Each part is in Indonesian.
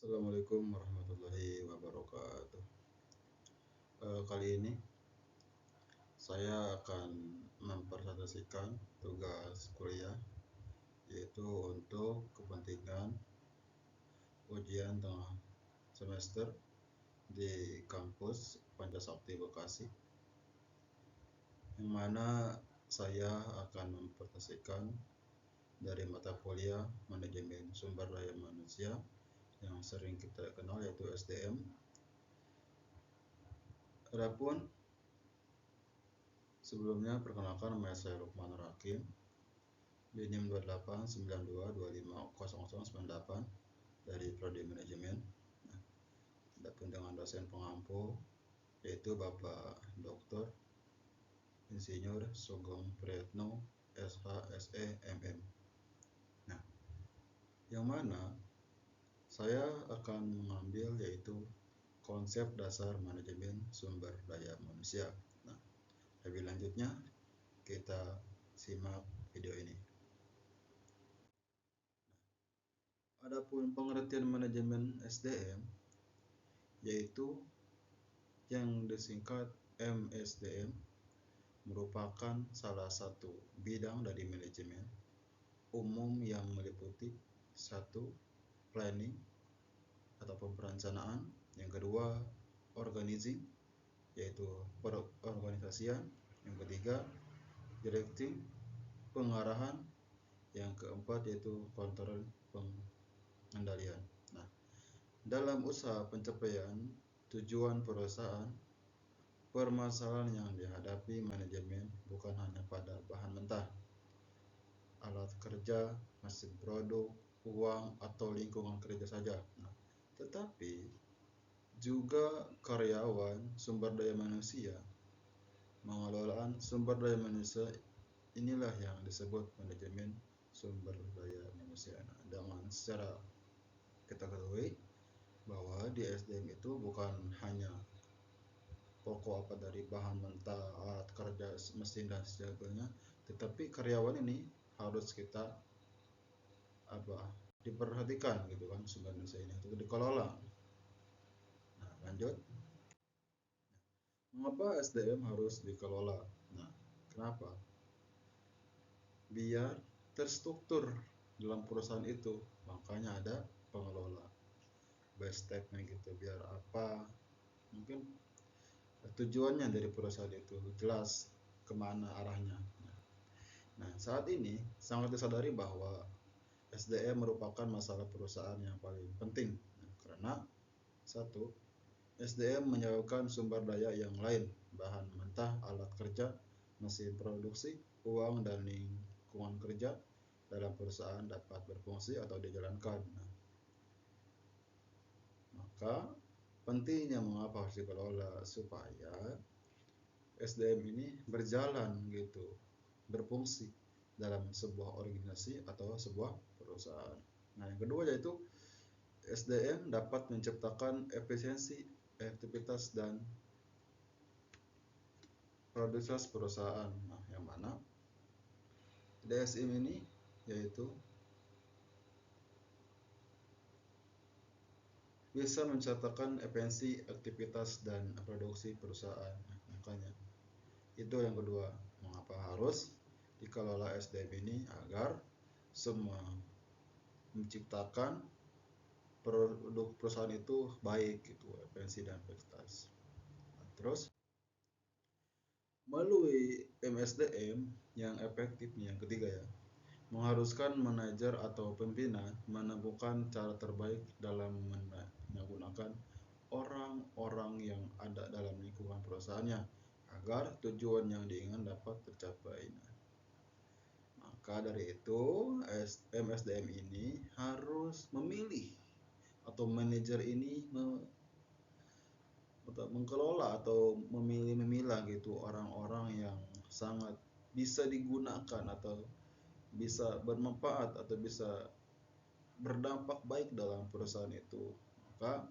Assalamualaikum warahmatullahi wabarakatuh. Kali ini saya akan mempresentasikan tugas kuliah, yaitu untuk kepentingan ujian tengah semester di kampus Pancasakti Bekasi, yang mana saya akan mempresentasikan dari mata kuliah Manajemen Sumber Daya Manusia yang sering kita kenal, yaitu SDM. Adapun sebelumnya, perkenalkan, nama saya Lukman Rakim di NIM 2892250098 dari Prodi Manajemen. Adapun dengan dosen pengampu yaitu Bapak Dr. Insinyur Sugeng Priyatno SHSE MM. Nah, yang mana saya akan mengambil yaitu konsep dasar manajemen sumber daya manusia. Nah, lebih lanjutnya kita simak video ini. Adapun pengertian manajemen SDM yaitu yang disingkat MSDM, merupakan salah satu bidang dari manajemen umum yang meliputi satu, planning ataupun perencanaan, yang kedua, organizing yaitu perorganisasian, yang ketiga, directing pengarahan, yang keempat yaitu kontrol pengendalian. Nah, dalam usaha pencapaian tujuan perusahaan, permasalahan yang dihadapi manajemen bukan hanya pada bahan mentah, alat kerja, mesin produk, uang, atau lingkungan kerja saja. Nah, tetapi juga karyawan, sumber daya manusia. Pengelolaan sumber daya manusia inilah yang disebut manajemen sumber daya manusia. Nah, dengan secara kita ketahui bahwa di SDM itu bukan hanya pokok apa dari bahan mentah, alat kerja, mesin dan sebagainya, tetapi karyawan ini harus kita diperhatikan gitu kan, sumber manusia ini untuk dikelola. Nah, lanjut. Mengapa SDM harus dikelola? Nah, kenapa? Biar terstruktur dalam perusahaan itu, makanya ada pengelola. Best step-nya gitu, biar apa? Mungkin tujuannya dari perusahaan itu jelas kemana arahnya. Nah, saat ini sangat disadari bahwa SDM merupakan masalah perusahaan yang paling penting. Nah, karena satu, SDM menyalurkan sumber daya yang lain, bahan mentah, alat kerja, mesin produksi, uang, dan lingkungan kerja dalam perusahaan dapat berfungsi atau dijalankan. Nah, maka pentingnya mengapa harus dikelola, supaya SDM ini berjalan gitu, berfungsi dalam sebuah organisasi atau sebuah perusahaan. Nah, yang kedua yaitu SDM dapat menciptakan efisiensi, efektivitas, dan produktivitas perusahaan. Nah, yang mana DSM ini yaitu bisa mencatatkan efisiensi, aktivitas, dan produksi perusahaan. Nah, makanya itu yang kedua, mengapa harus dikelola SDM ini, agar semua menciptakan produk perusahaan itu baik gitu, efisiensi dan efektivitas. Nah, terus melalui MSDM yang efektif, yang ketiga ya, mengharuskan manajer atau pimpinan menemukan cara terbaik dalam menggunakan orang-orang yang ada dalam lingkungan perusahaannya agar tujuan yang diinginkan dapat tercapai. Maka dari itu MSDM ini harus memilih, atau manajer ini mengelola atau memilah gitu orang-orang yang sangat bisa digunakan atau bisa bermanfaat atau bisa berdampak baik dalam perusahaan itu. Maka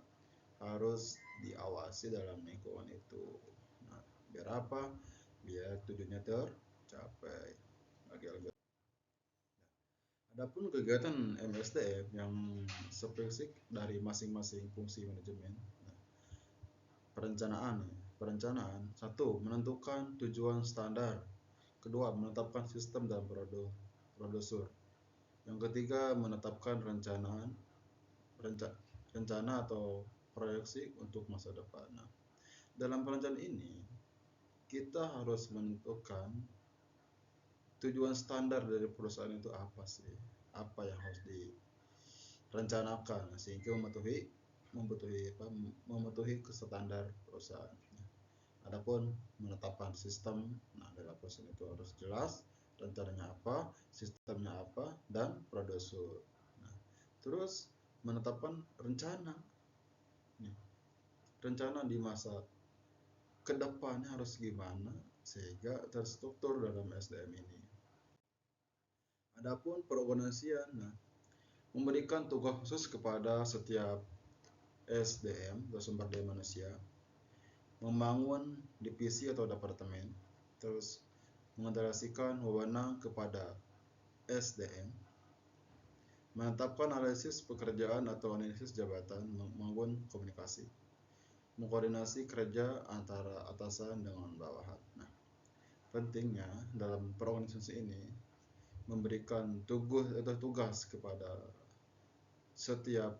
harus diawasi dalam lingkungan itu. Nah, biar apa? Biar tujuannya tercapai. Adapun kegiatan MSDM yang spesifik dari masing-masing fungsi manajemen. Nah, perencanaan. Satu, menentukan tujuan standar. Kedua, menetapkan sistem dan produsur. Yang ketiga, menetapkan rencana atau proyeksi untuk masa depan. Nah, dalam perencanaan ini kita harus menentukan tujuan standar dari perusahaan itu apa sih, apa yang harus direncanakan sehingga memenuhi ke standar perusahaan. Adapun menetapkan sistem, nah dalam perusahaan itu harus jelas rencananya apa, sistemnya apa, dan produser. Nah, terus menetapkan rencana, nih, rencana di masa kedepannya harus gimana sehingga terstruktur dalam SDM ini. Adapun perorganisasian, nah, memberikan tugas khusus kepada setiap SDM atau sumber daya manusia, membangun divisi atau departemen, terus mengenerasikan wewenang kepada SDM, menetapkan analisis pekerjaan atau analisis jabatan, membangun komunikasi, mengkoordinasi kerja antara atasan dengan bawahan. Nah, pentingnya dalam perorganisasi ini memberikan tugas kepada setiap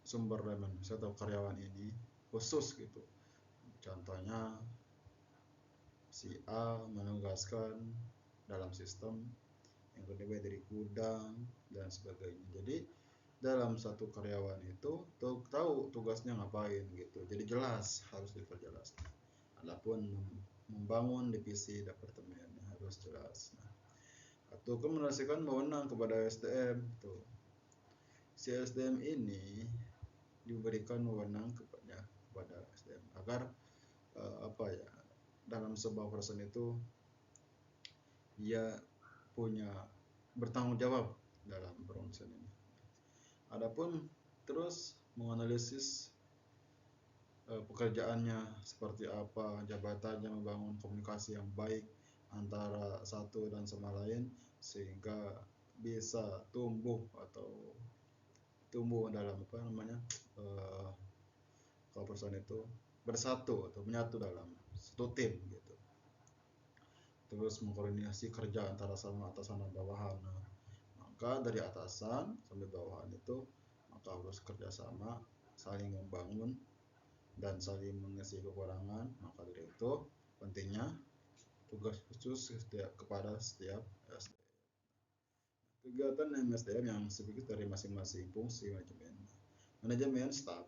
sumber daya manusia atau karyawan ini khusus gitu. Contohnya si A menugaskan dalam sistem, yang kedua dari gudang dan sebagainya. Jadi dalam satu karyawan itu tahu tugasnya ngapain gitu. Jadi jelas, harus diperjelas. Adapun membangun divisi departemen harus jelas. Nah, atau komunikasikan wewenang kepada SDM tuh. Si SDM ini diberikan wewenang kepada SDM agar apa ya, dalam sebuah perusahaan itu dia punya bertanggung jawab dalam perusahaan ini. Adapun terus menganalisis pekerjaannya seperti apa, jabatannya, membangun komunikasi yang baik antara satu dan sama lain sehingga bisa tumbuh dalam apa namanya, kalau perusahaan itu bersatu atau menyatu dalam satu tim gitu. Terus mengkoordinasi kerja antara sama atasan dan bawahan. Nah, maka dari atasan sampai bawahan itu maka harus kerjasama, saling membangun dan saling mengisi kekurangan. Maka dari itu pentingnya tugas khusus kepada setiap SDM. Kegiatan MSDM yang sedikit dari masing-masing fungsi manajemen staff,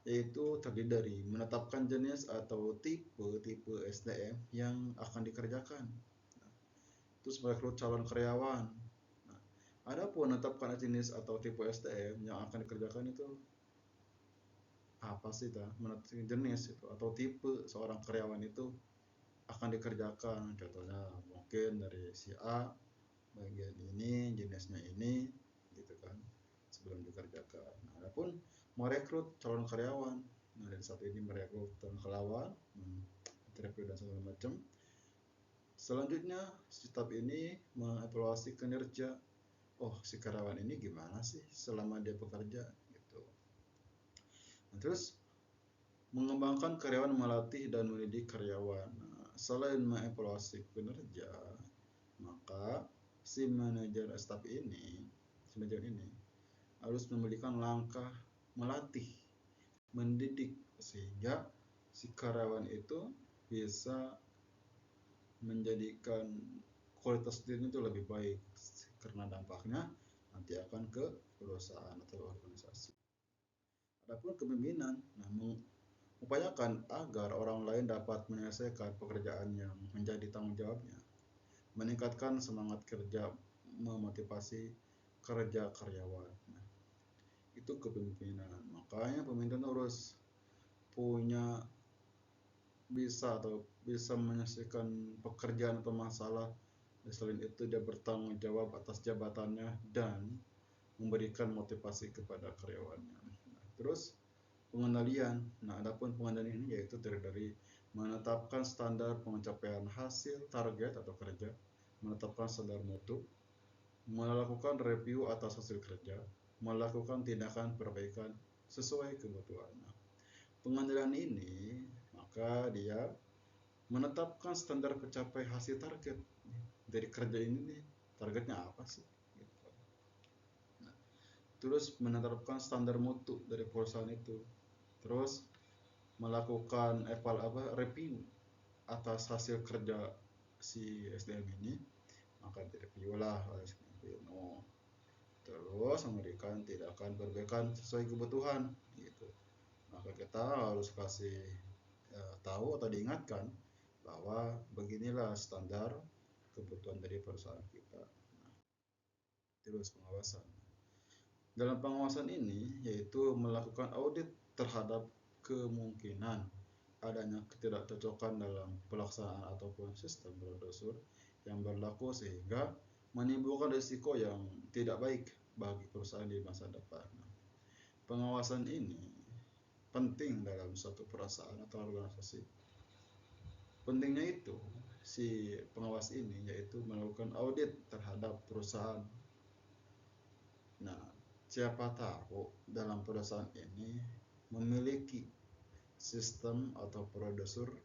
yaitu terdiri dari menetapkan jenis atau tipe SDM yang akan dikerjakan. Nah, terus merekrut calon karyawan. Nah, adapun menetapkan jenis atau tipe SDM yang akan dikerjakan itu apa sih, menentukan jenis itu atau tipe seorang karyawan itu akan dikerjakan. Contohnya mungkin dari si A bagian ini, jenisnya ini, gitu kan, sebelum dikerjakan. Nah, adapun merekrut calon karyawan, nah dari satu ini merekrut calon karyawan, interview dan segala macam. Selanjutnya staf ini mengevaluasi kinerja, oh si karyawan ini gimana sih selama dia bekerja gitu. Nah, terus mengembangkan karyawan, melatih dan mendidik karyawan. Nah, selain mengevaluasi kinerja, maka si manajer ini harus memberikan langkah melatih, mendidik sehingga si karyawan itu bisa menjadikan kualitas dirinya itu lebih baik karena dampaknya nanti akan ke perusahaan atau organisasi. Adapun kepemimpinan, namun upayakan agar orang lain dapat menyelesaikan pekerjaan yang menjadi tanggung jawabnya, meningkatkan semangat kerja, memotivasi kerja karyawan. Nah, itu kepemimpinan. Makanya pemimpin harus punya bisa menyelesaikan pekerjaan atau masalah. Dan selain itu dia bertanggung jawab atas jabatannya dan memberikan motivasi kepada karyawannya. Nah, terus pengendalian. Nah, adapun pengendalian ini yaitu terdiri dari menetapkan standar pencapaian hasil target atau kerja, menetapkan standar mutu, melakukan review atas hasil kerja, melakukan tindakan perbaikan sesuai kebutuhannya. Pengadilan ini maka dia menetapkan standar pencapaian hasil target dari kerja ini nih, targetnya apa sih? Gitu. Nah, terus menetapkan standar mutu dari perusahaan itu, terus melakukan review atas hasil kerja si SDM ini, maka direview lah oleh SDM. Terus memberikan tindakan perbaikan sesuai kebutuhan gitu. Maka kita harus kasih tahu atau diingatkan bahwa beginilah standar kebutuhan dari perusahaan kita. Nah, terus pengawasan. Dalam pengawasan ini yaitu melakukan audit terhadap kemungkinan adanya ketidakcocokan dalam pelaksanaan ataupun sistem prosedur yang berlaku sehingga menimbulkan risiko yang tidak baik bagi perusahaan di masa depan. Pengawasan ini penting dalam suatu perusahaan atau organisasi. Pentingnya itu si pengawas ini yaitu melakukan audit terhadap perusahaan. Nah, siapa tahu dalam perusahaan ini memiliki sistem atau prosedur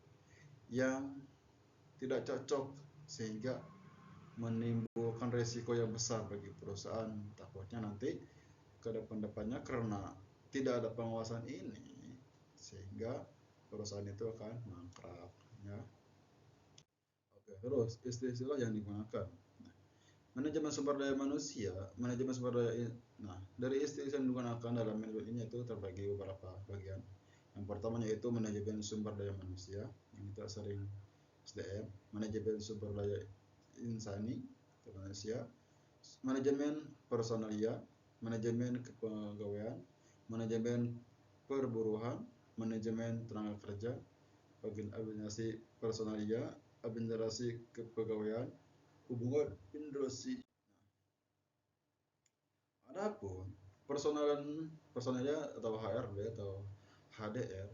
yang tidak cocok sehingga menimbulkan resiko yang besar bagi perusahaan. Takutnya nanti ke depan-depannya karena tidak ada pengawasan ini sehingga perusahaan itu akan mangkrak ya. Oke, terus istilah yang digunakan. Manajemen sumber daya manusia, manajemen sumber daya. Nah, dari istilah yang digunakan dalam manajemen ini itu terbagi beberapa bagian. Yang pertama yaitu manajemen sumber daya manusia, yang kita sering SDM, manajemen sumber daya insani atau manusia, manajemen personalia, manajemen kepegawaian, manajemen perburuhan, manajemen tenaga kerja, administrasi personalia, administrasi kepegawaian, hubungan industri. Adapun personalia atau HRD atau HDR,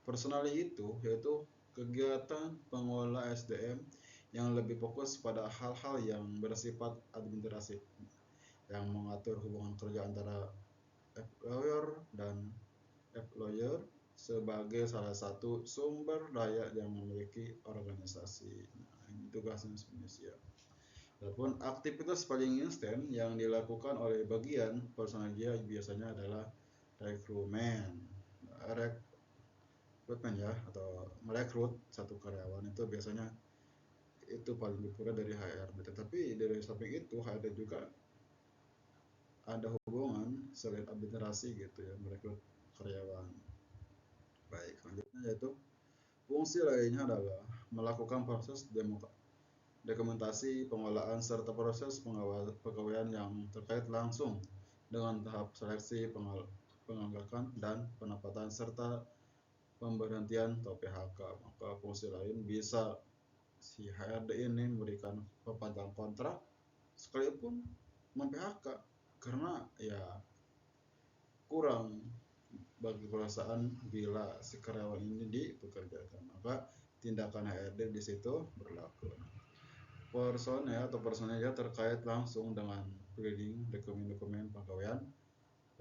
personalia itu yaitu kegiatan pengelola SDM yang lebih fokus pada hal-hal yang bersifat administratif, yang mengatur hubungan kerja antara employer dan employer sebagai salah satu sumber daya yang memiliki organisasi. Nah, ini tugasnya Indonesia. Adapun aktivitas paling instan yang dilakukan oleh bagian personalia biasanya adalah rekrutmen ya, atau merekrut satu karyawan itu biasanya itu paling diperoleh dari HRD. Tetapi dari samping itu HRD juga ada hubungan selain administrasi gitu ya, merekrut karyawan. Baik, selanjutnya yaitu fungsi lainnya adalah melakukan proses dokumentasi pengelolaan serta proses pegawaian yang terkait langsung dengan tahap seleksi, pengangkatan dan penempatan serta pemberhentian atau PHK. Maka fungsi lain bisa si HRD ini memberikan perpanjangan kontrak sekalipun mem-PHK karena ya kurang bagi perusahaan bila si karyawan ini dipekerjakan, maka tindakan HRD di situ berlaku. Personel atau personelnya terkait langsung dengan reading dokumen-dokumen pegawaian,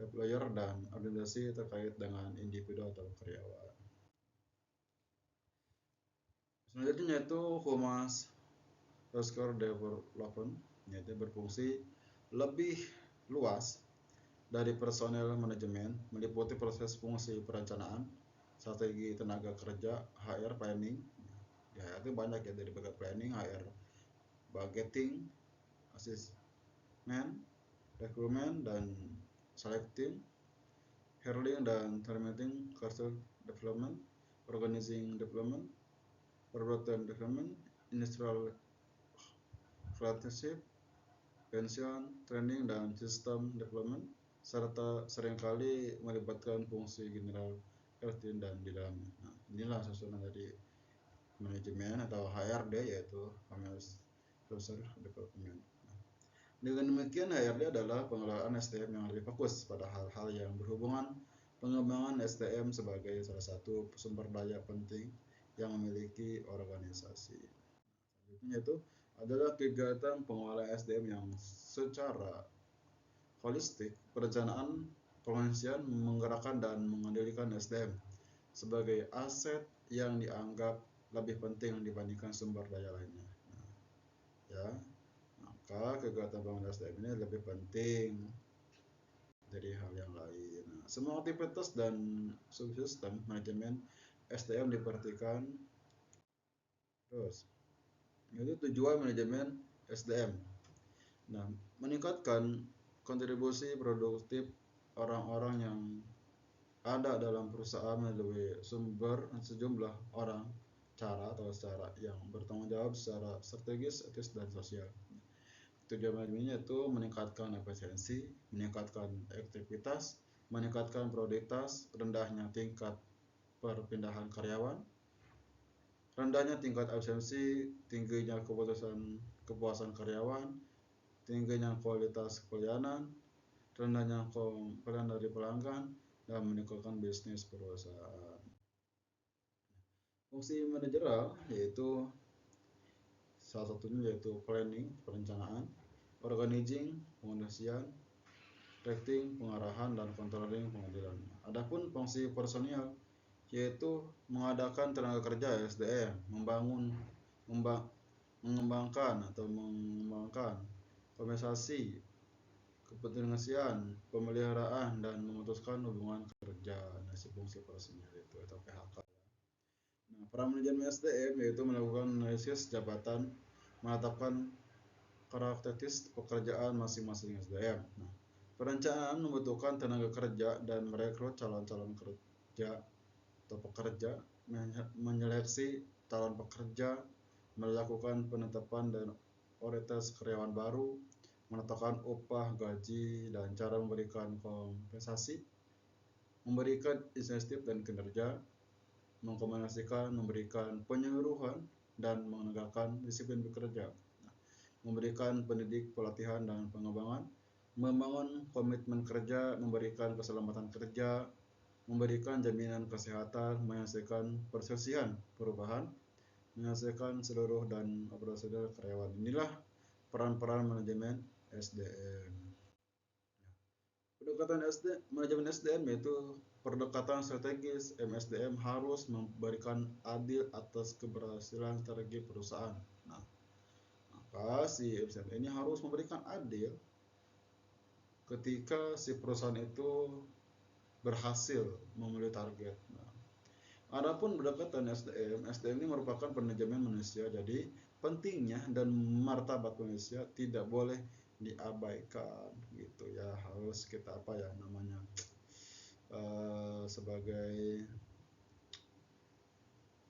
employer dan organisasi terkait dengan individu atau karyawan. Selanjutnya yaitu Humas Healthcare Development, yaitu berfungsi lebih luas dari personel manajemen, meliputi proses fungsi perencanaan, strategi tenaga kerja, HR planning. Ya, itu banyak ya, dari bagian planning, HR budgeting, assessment, rekrutmen dan selecting, hiring dan terminating, career development, organizing development, perbuatan development, industrial relationship, pension, training dan sistem development, serta seringkali melibatkan fungsi general LTN dan di dalamnya. Nah, inilah susunan dari manajemen atau HRD yaitu Human Resource Development. Nah, dengan demikian HRD adalah pengelolaan SDM yang lebih fokus pada hal-hal yang berhubungan pengembangan SDM sebagai salah satu sumber daya penting yang memiliki organisasi. Selanjutnya itu adalah kegiatan pengelolaan SDM yang secara holistik, perencanaan, pengisian, menggerakkan dan mengendalikan SDM sebagai aset yang dianggap lebih penting dibandingkan sumber daya lainnya. Nah, ya, maka kegiatan pengelolaan SDM ini lebih penting dari hal yang lain. Nah, semua aktivitas dan subsistem manajemen SDM diperhatikan terus. Itu tujuan manajemen SDM. Nah, meningkatkan kontribusi produktif orang-orang yang ada dalam perusahaan melalui sejumlah orang cara atau secara yang bertanggung jawab secara strategis, etis, dan sosial. Tujuan manajemennya itu meningkatkan efisiensi, meningkatkan aktivitas, meningkatkan produktivitas, rendahnya tingkat perpindahan karyawan, rendahnya tingkat absensi, tingginya kepuasan karyawan, tingginya kualitas pelayanan, rendahnya komplain dari pelanggan, dan meningkatkan bisnis perusahaan. Fungsi manajerial yaitu salah satunya yaitu planning, perencanaan, organizing, pengondisian, directing, pengarahan, dan controlling, pengadaan. Adapun fungsi personil yaitu mengadakan tenaga kerja SDM, mengembangkan kompensasi, kepentingan, pemeliharaan, dan memutuskan hubungan kerja. Nah, fungsi personil itu atau PHK. Nah, peran manajemen SDM yaitu melakukan analisis jabatan, menetapkan karakteristik pekerjaan masing-masing SDM. Nah, perencanaan membutuhkan tenaga kerja dan merekrut calon-calon kerja atau pekerja, menyeleksi calon pekerja, melakukan penetapan dan orientasi karyawan baru, menetapkan upah, gaji, dan cara memberikan kompensasi, memberikan insentif dan kinerja, mengkomunikasikan, memberikan penyuluhan, dan menegakkan disiplin bekerja, memberikan pendidik, pelatihan, dan pengembangan, membangun komitmen kerja, memberikan keselamatan kerja, memberikan jaminan kesehatan, menyelesaikan perselisihan perubahan, menyelesaikan seluruh dan operasional karyawan. Inilah peran-peran manajemen SDM. Pendekatan manajemen SDM yaitu pendekatan strategis. MSDM harus memberikan adil atas keberhasilan strategi perusahaan. Nah, maka si MSDM ini harus memberikan adil ketika si perusahaan itu berhasil memenuhi target. Nah, adapun pendekatan SDM ini merupakan manajemen manusia. Jadi pentingnya dan martabat manusia tidak boleh diabaikan gitu ya. Harus kita apa ya namanya sebagai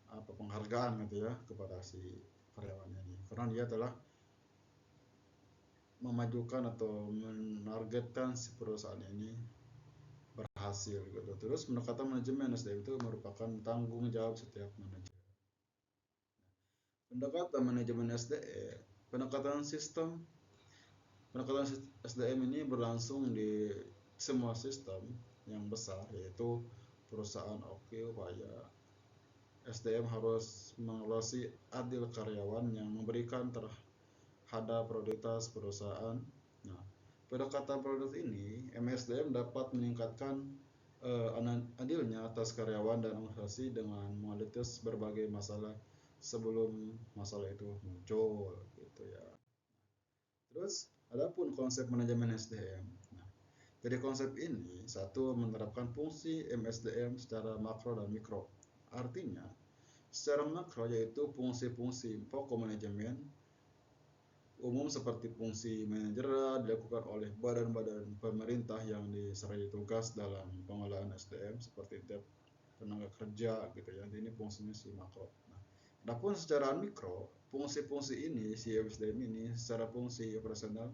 apa penghargaan gitu ya kepada si karyawan ini karena dia telah memajukan atau menargetkan si perusahaan ini berhasil gitu. Terus pendekatan manajemen SDM itu merupakan tanggung jawab setiap manajer. Pendekatan manajemen SDM, pendekatan SDM ini berlangsung di semua sistem yang besar yaitu perusahaan. Oke, upaya SDM harus mengelola adil karyawan yang memberikan terhadap produktivitas perusahaan. Nah, pendekatan produk ini MSDM dapat meningkatkan adilnya atas karyawan dan organisasi dengan menganalisis berbagai masalah sebelum masalah itu muncul gitu ya. Terus adapun konsep manajemen SDM. Nah, dari konsep ini satu menerapkan fungsi MSDM secara makro dan mikro. Artinya secara makro yaitu fungsi-fungsi pokok manajemen umum seperti fungsi manajerial dilakukan oleh badan-badan pemerintah yang diserai tugas dalam pengelolaan SDM seperti tenaga kerja gitu ya. Ini fungsinya si makro. Nah, adapun secara mikro, fungsi-fungsi ini si SDM ini secara fungsi operasional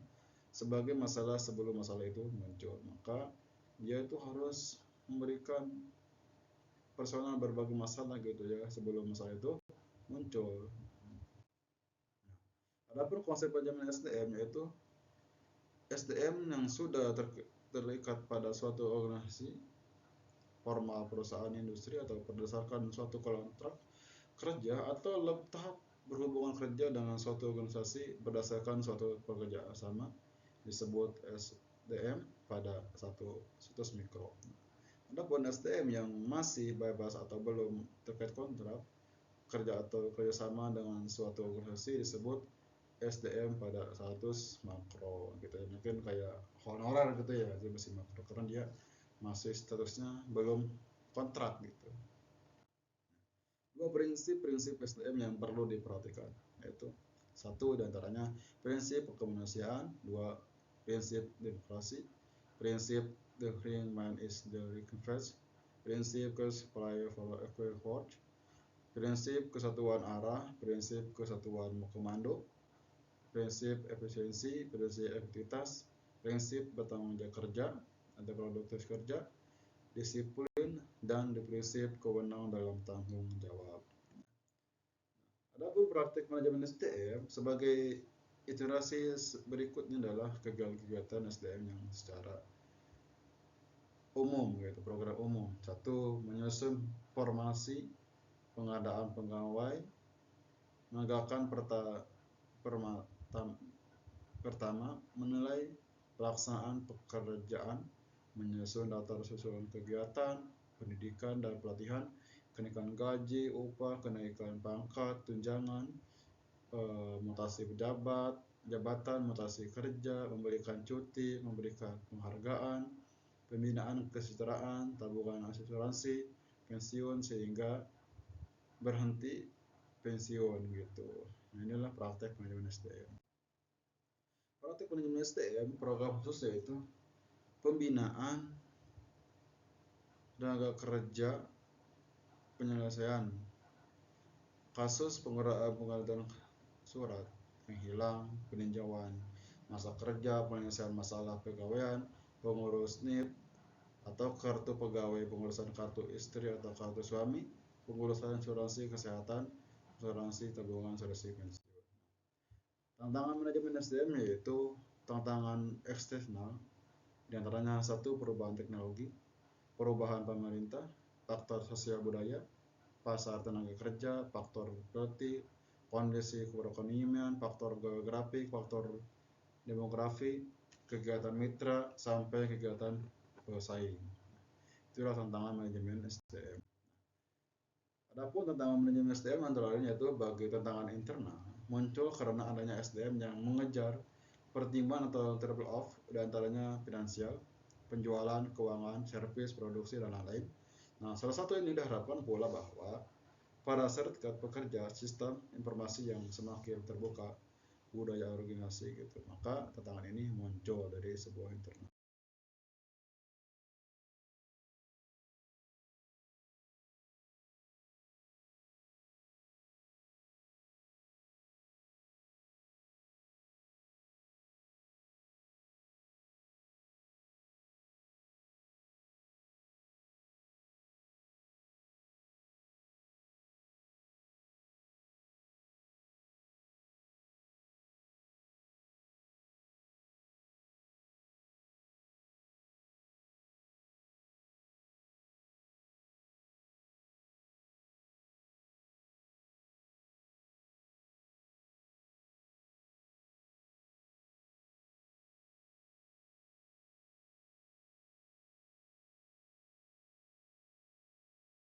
sebagai masalah sebelum masalah itu muncul. Maka dia itu harus memberikan personal berbagai masalah gitu ya sebelum masalah itu muncul. Adapun konsep manajemen SDM yaitu SDM yang sudah terikat pada suatu organisasi formal perusahaan industri atau berdasarkan suatu kontrak kerja atau tahap berhubungan kerja dengan suatu organisasi berdasarkan suatu pekerjaan sama disebut SDM pada satu situs mikro. Adapun SDM yang masih bebas atau belum terkait kontrak kerja atau kerjasama dengan suatu organisasi disebut SDM pada status makro gitu ya. Mungkin kayak honorer gitu ya, itu masih makro karena dia masih statusnya belum kontrak gitu. Dua prinsip-prinsip SDM yang perlu diperhatikan, yaitu satu diantaranya prinsip kemanusiaan, dua prinsip demokrasi, prinsip the green man is the recompensed, prinsip supply for effort, prinsip kesatuan arah, prinsip kesatuan komando, prinsip efisiensi, prinsip efektivitas, prinsip bertanggung jawab kerja atau produktif kerja, disiplin, dan prinsip kewenangan dalam tanggung jawab. Adapun praktik manajemen SDM sebagai iterasi berikutnya adalah kegiatan SDM yang secara umum yaitu program umum. Satu, menyusun formasi pengadaan pegawai, menegakkan pertama menilai pelaksanaan pekerjaan, menyusun daftar susulan kegiatan, pendidikan dan pelatihan, kenaikan gaji, upah, kenaikan pangkat, tunjangan, mutasi pejabat, jabatan, mutasi kerja, memberikan cuti, memberikan penghargaan, pembinaan kesejahteraan, tabungan asuransi, pensiun sehingga berhenti pensiun gitu. Nah, inilah praktek manajemen SDM. Praktek manajemen SDM program khusus yaitu pembinaan tenaga kerja, penyelesaian kasus pengadaan surat yang hilang, peninjauan masa kerja, penyelesaian masalah pegawaian, pengurus NIP atau kartu pegawai, pengurusan kartu istri atau kartu suami, pengurusan asuransi kesehatan, asuransi tabungan, asuransi pensiun. Tantangan manajemen SDM yaitu tantangan eksternal, diantaranya satu perubahan teknologi, perubahan pemerintah, faktor sosial budaya, pasar tenaga kerja, faktor politik, kondisi perekonomian, faktor geografik, faktor demografi, kegiatan mitra, sampai kegiatan pesaing. Itulah tantangan manajemen SDM. Adapun tantangan manajemen SDM antara lain yaitu bagi tantangan internal muncul karena adanya SDM yang mengejar pertimbangan atau triple off, diantaranya finansial, penjualan, keuangan, servis, produksi, dan lain-lain. Nah, salah satu yang diharapkan pula bahwa pada serikat pekerja sistem informasi yang semakin terbuka, budaya organisasi gitu, maka tantangan ini muncul dari sebuah internal.